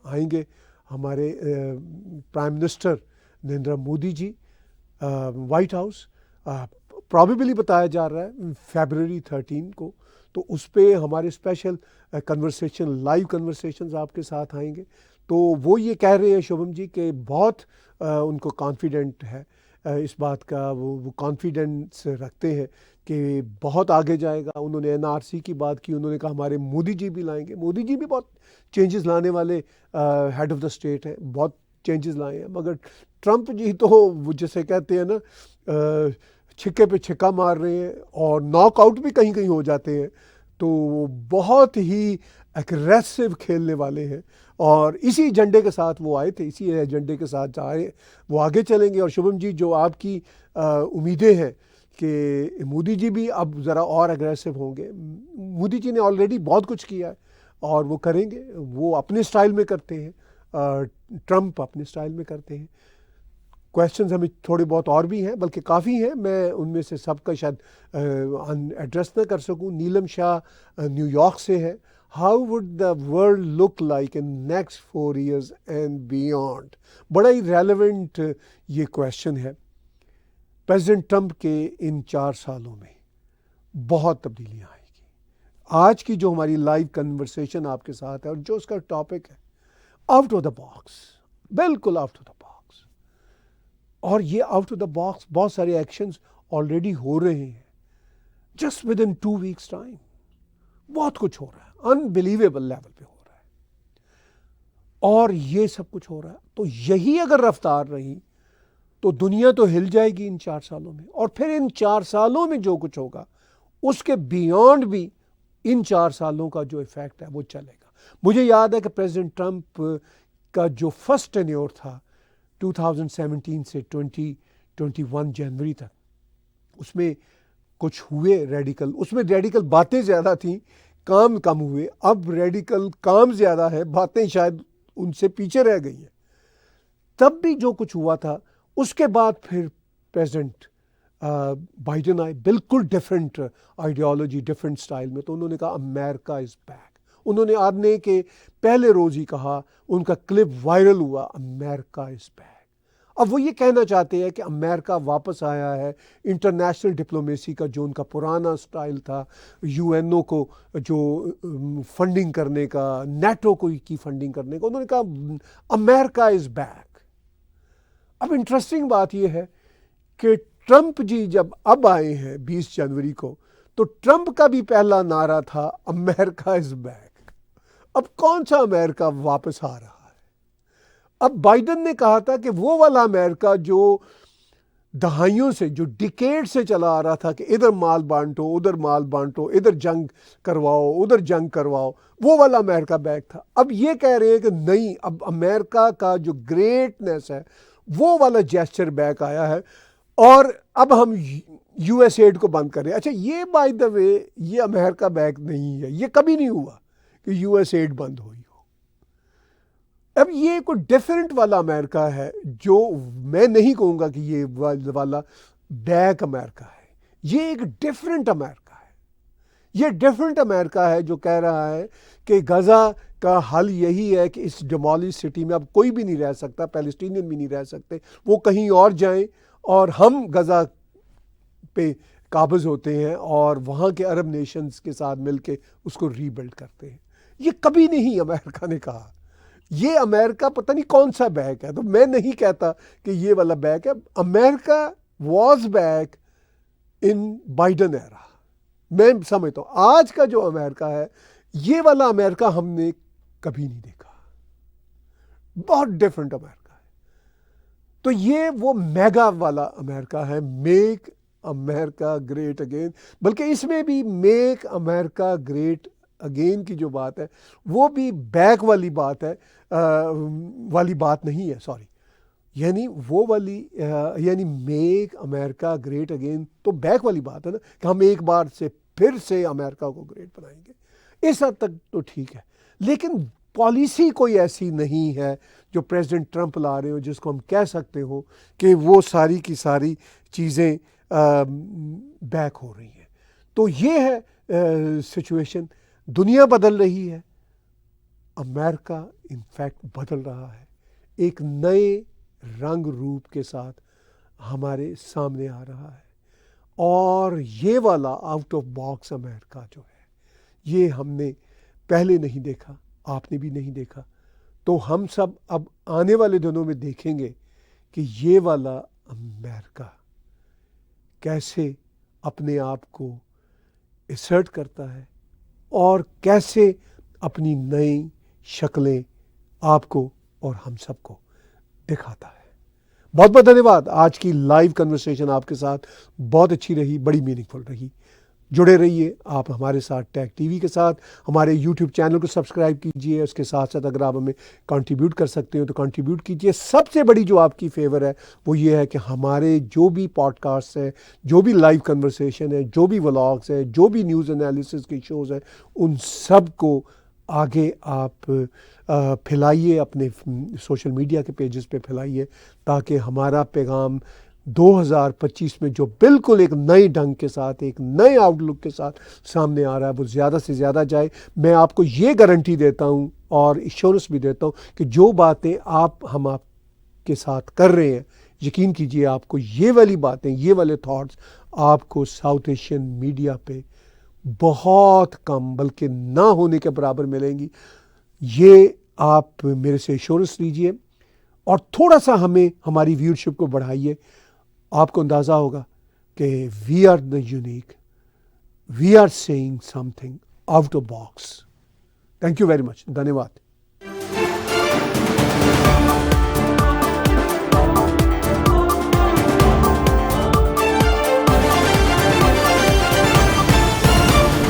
آئیں گے ہمارے prime minister Narendra Modi ji White House. Probably بتایا جا رہا ہے فیبرری 13 کو. تو اس پہ ہمارے اسپیشل کنورسیشن, لائیو کنورسیشنز آپ کے ساتھ آئیں گے. تو وہ یہ کہہ رہے ہیں شبھم جی کہ بہت ان کو کانفیڈنٹ ہے اس بات کا, وہ کانفیڈنس رکھتے ہیں کہ بہت آگے جائے گا. انہوں نے NRC کی بات کی, انہوں نے کہا ہمارے مودی جی بھی لائیں گے. مودی جی بھی بہت چینجز لانے والے ہیڈ آف دا اسٹیٹ ہیں, بہت چینجز لائے ہیں، مگر ٹرمپ جی تو وہ جسے کہتے ہیں نا چھکے پہ چھکا مار رہے ہیں اور ناک آؤٹ بھی کہیں کہیں ہو جاتے ہیں، تو بہت ہی اگریسو کھیلنے والے ہیں، اور اسی ایجنڈے کے ساتھ وہ آئے تھے، اسی ایجنڈے کے ساتھ آئے وہ آگے چلیں گے۔ اور شبھم جی، جو آپ کی امیدیں ہیں کہ مودی جی بھی اب ذرا اور اگریسو ہوں گے، مودی جی نے آلریڈی بہت کچھ کیا ہے اور وہ کریں گے، وہ اپنے سٹائل میں کرتے ہیں، ٹرمپ اپنے سٹائل میں کرتے ہیں۔ کویشچنز ہمیں تھوڑے بہت اور بھی ہیں، بلکہ کافی ہیں، میں ان میں سے سب کا شاید ایڈریس نہ کر سکوں۔ نیلم شاہ نیو یارک سے ہے، how would the world look like in next 4 years and beyond? بڑا ہی ریلیونٹ یہ کویشچن ہے۔ پریزیڈنٹ ٹرمپ کے ان 4 سالوں میں بہت تبدیلیاں آئیں گی۔ آج کی جو ہماری لائیو کنورسیشن آپ کے ساتھ ہے اور جو اس کا ٹاپک ہے، آؤٹ آف دا باکس، بالکل آؤٹ آف دا باکس، اور یہ آؤٹ آف دا باکس بہت سارے ایکشنز آلریڈی ہو رہے ہیں، just with in 2 weeks time بہت کچھ ہو رہا ہے، انبلیویبل لیول پہ ہو رہا ہے، اور یہ سب کچھ ہو رہا ہے تو یہی اگر رفتار رہی تو دنیا تو ہل جائے گی ان 4 سالوں میں، اور پھر ان 4 سالوں میں جو کچھ ہوگا اس کے بیانڈ بھی ان 4 سالوں کا جو ایفیکٹ ہے وہ چلے گا۔ مجھے یاد ہے کہ پریزیڈنٹ ٹرمپ کا جو فرسٹ ٹینیور تھا 2017 سے 2021 جنوری تک، اس میں کچھ ہوئے ریڈیکل، اس میں ریڈیکل باتیں زیادہ تھیں، کام کم ہوئے۔ اب ریڈیکل کام زیادہ ہے، باتیں شاید ان سے پیچھے رہ گئی ہیں۔ تب بھی جو کچھ ہوا تھا، اس کے بعد پھر پریزیڈنٹ بائیڈن آئے، بالکل ڈیفرنٹ آئیڈیالوجی، ڈیفرنٹ سٹائل میں، تو انہوں نے کہا امریکہ از بیک۔ انہوں نے آنے کے پہلے روز ہی کہا، ان کا کلپ وائرل ہوا، امریکہ از بیک۔ اب وہ یہ کہنا چاہتے ہیں کہ امریکہ واپس آیا ہے، انٹرنیشنل ڈپلومیسی کا جو ان کا پرانا سٹائل تھا، یو این او کو جو فنڈنگ کرنے کا، نیٹو کو کی فنڈنگ کرنے کا، انہوں نے کہا امریکہ از بیک۔ اب انٹرسٹنگ بات یہ ہے کہ ٹرمپ جی جب اب آئے ہیں 20 جنوری کو، تو ٹرمپ کا بھی پہلا نعرہ تھا امریکہ از بیک۔ اب کون سا امریکہ واپس آ رہا ہے؟ اب بائیڈن نے کہا تھا کہ وہ والا امریکہ جو دہائیوں سے، جو ڈیکیڈ سے چلا آ رہا تھا کہ ادھر مال بانٹو، ادھر مال بانٹو، ادھر جنگ کرواؤ، ادھر جنگ کرواؤ، وہ والا امریکہ بیک تھا۔ اب یہ کہہ رہے ہیں کہ نہیں، اب امریکہ کا جو گریٹنس ہے وہ والا جیسچر بیک آیا ہے، اور اب ہم یو ایس ایڈ کو بند کر رہے ہیں۔ اچھا، یہ بائی دا وے یہ امریکہ بیک نہیں ہے، یہ کبھی نہیں ہوا کہ یو ایس ایڈ بند ہوئی ہو۔ اب یہ کوئی ڈیفرنٹ والا امریکہ ہے، جو میں نہیں کہوں گا کہ یہ والا بیک امریکہ ہے، یہ ایک ڈیفرنٹ امریکہ ہے۔ یہ ڈیفرنٹ امریکہ ہے جو کہہ رہا ہے کہ غزہ کا حل یہی ہے کہ اس ڈیمالش سٹی میں اب کوئی بھی نہیں رہ سکتا، پیلسٹینین بھی نہیں رہ سکتے، وہ کہیں اور جائیں اور ہم غزہ پہ قابض ہوتے ہیں اور وہاں کے عرب نیشنز کے ساتھ مل کے اس کو ری بلڈ کرتے ہیں۔ یہ کبھی نہیں امریکہ نے کہا۔ یہ امریکہ پتہ نہیں کون سا بیک ہے، تو میں نہیں کہتا کہ یہ والا بیک ہے۔ امریکہ واز بیک ان بائیڈن ایرا، میں سمجھتا ہوں۔ آج کا جو امریکہ ہے، یہ والا امریکہ ہم نے کبھی نہیں دیکھا، بہت ڈیفرنٹ امریکہ ہے۔ تو یہ وہ میگا والا امریکہ ہے، میک امریکہ گریٹ اگین، بلکہ اس میں بھی میک امریکہ گریٹ اگین کی جو بات ہے وہ بھی بیک والی بات ہے، والی بات نہیں ہے، سوری، یعنی وہ والی یعنی میک امریکہ گریٹ اگین تو بیک والی بات ہے نا، کہ ہم ایک بار سے پھر سے امریکہ کو گریٹ بنائیں گے۔ اس حد تک تو ٹھیک ہے، لیکن پالیسی کوئی ایسی نہیں ہے جو پریزیڈنٹ ٹرمپ لا رہے ہو جس کو ہم کہہ سکتے ہو کہ وہ ساری کی ساری چیزیں بیک ہو رہی ہیں۔ تو یہ ہے سچویشن، دنیا بدل رہی ہے، امریکہ ان فیکٹ بدل رہا ہے، ایک نئے رنگ روپ کے ساتھ ہمارے سامنے آ رہا ہے، اور یہ والا آؤٹ آف باکس امریکہ جو ہے یہ ہم نے پہلے نہیں دیکھا، آپ نے بھی نہیں دیکھا، تو ہم سب اب آنے والے دنوں میں دیکھیں گے کہ یہ والا امریکہ کیسے اپنے آپ کو اسرٹ کرتا ہے اور کیسے اپنی نئی شکلیں آپ کو اور ہم سب کو دکھاتا ہے. بہت بہت دھنیواد. آج کی لائیو کنورسیشن آپ کے ساتھ بہت اچھی رہی, بڑی میننگ فل رہی. جڑے رہیے آپ ہمارے ساتھ ٹیک ٹی وی کے ساتھ. ہمارے یوٹیوب چینل کو سبسکرائب کیجئے. اس کے ساتھ ساتھ اگر آپ ہمیں کنٹریبیوٹ کر سکتے ہو تو کنٹریبیوٹ کیجئے. سب سے بڑی جو آپ کی فیور ہے وہ یہ ہے کہ ہمارے جو بھی پوڈ کاسٹ ہیں, جو بھی لائیو کنورسیشن ہے, جو بھی ولاگس ہیں, جو بھی نیوز انالیسس کے شوز ہیں, ان سب کو آگے آپ پھیلائیے, اپنے سوشل میڈیا کے پیجز پہ پھیلائیے, تاکہ ہمارا پیغام 2025 میں جو بالکل ایک نئے ڈھنگ کے ساتھ, ایک نئے آؤٹ لک کے ساتھ سامنے آ رہا ہے, وہ زیادہ سے زیادہ جائے. میں آپ کو یہ گارنٹی دیتا ہوں اور ایشورنس بھی دیتا ہوں کہ جو باتیں ہم آپ کے ساتھ کر رہے ہیں, یقین کیجئے آپ کو یہ والی باتیں, یہ والے تھاٹس آپ کو ساؤتھ ایشین میڈیا پہ بہت کم, بلکہ نہ ہونے کے برابر ملیں گی. یہ آپ میرے سے ایشورنس لیجئے اور تھوڑا سا ہمیں ہماری ویورشپ کو بڑھائیے. آپ کو اندازہ ہوگا کہ we are the unique, we are seeing something out of box. Thank you very much. دھنیواد.